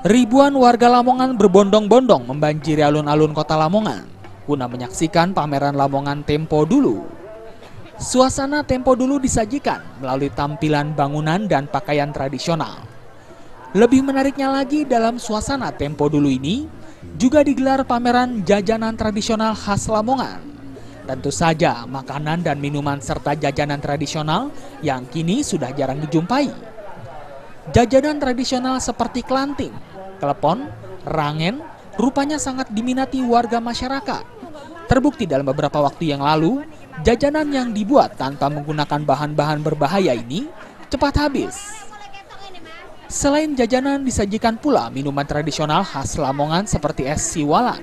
Ribuan warga Lamongan berbondong-bondong membanjiri alun-alun kota Lamongan guna menyaksikan pameran Lamongan Tempo Dulu. Suasana Tempo Dulu disajikan melalui tampilan bangunan dan pakaian tradisional. Lebih menariknya lagi, dalam suasana Tempo Dulu ini juga digelar pameran jajanan tradisional khas Lamongan. Tentu saja makanan dan minuman serta jajanan tradisional yang kini sudah jarang dijumpai. Jajanan tradisional seperti kelanting, klepon, rangen, rupanya sangat diminati warga masyarakat. Terbukti dalam beberapa waktu yang lalu, jajanan yang dibuat tanpa menggunakan bahan-bahan berbahaya ini cepat habis. Selain jajanan, disajikan pula minuman tradisional khas Lamongan seperti es siwalan,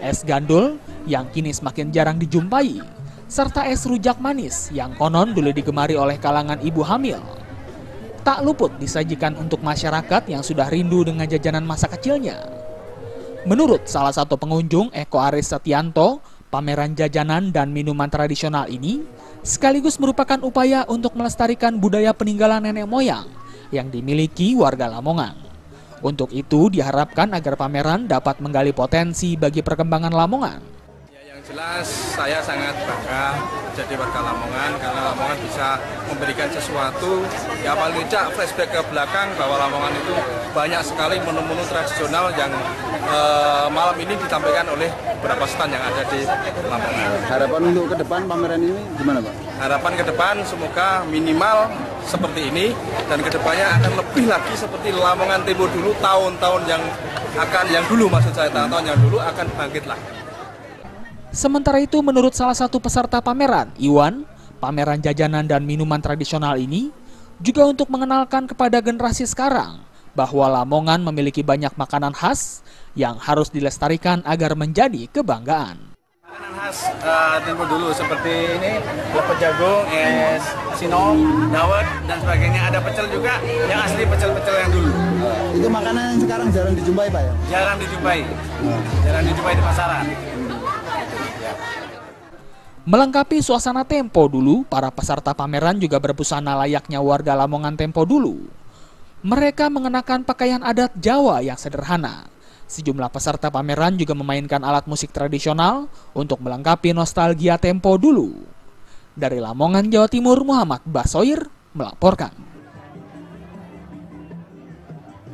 es gandul yang kini semakin jarang dijumpai, serta es rujak manis yang konon dulu digemari oleh kalangan ibu hamil. Tak luput disajikan untuk masyarakat yang sudah rindu dengan jajanan masa kecilnya. Menurut salah satu pengunjung, Eko Aris Setianto, pameran jajanan dan minuman tradisional ini sekaligus merupakan upaya untuk melestarikan budaya peninggalan nenek moyang yang dimiliki warga Lamongan. Untuk itu diharapkan agar pameran dapat menggali potensi bagi perkembangan Lamongan. Jelas saya sangat bangga jadi warga Lamongan karena Lamongan bisa memberikan sesuatu ya, paling tidak flashback ke belakang bahwa Lamongan itu banyak sekali menu-menu tradisional yang malam ini ditampilkan oleh beberapa stand yang ada di Lamongan. Harapan untuk ke depan pameran ini gimana, Pak? Harapan ke depan semoga minimal seperti ini dan kedepannya akan lebih lagi seperti Lamongan Tempo Dulu, tahun-tahun yang dulu tahun-tahun yang dulu akan bangkit lagi. Sementara itu, menurut salah satu peserta pameran, Iwan, pameran jajanan dan minuman tradisional ini juga untuk mengenalkan kepada generasi sekarang bahwa Lamongan memiliki banyak makanan khas yang harus dilestarikan agar menjadi kebanggaan. Makanan khas Tempo Dulu seperti ini, lepet jagung, es sinong, dawet, dan sebagainya. Ada pecel juga, yang asli pecel-pecel yang dulu. Itu makanan yang sekarang jarang dijumpai, Pak ya? Jarang dijumpai di pasaran. Melengkapi suasana Tempo Dulu, para peserta pameran juga berbusana layaknya warga Lamongan Tempo Dulu. Mereka mengenakan pakaian adat Jawa yang sederhana. Sejumlah peserta pameran juga memainkan alat musik tradisional untuk melengkapi nostalgia Tempo Dulu. Dari Lamongan, Jawa Timur, Muhammad Basoir melaporkan.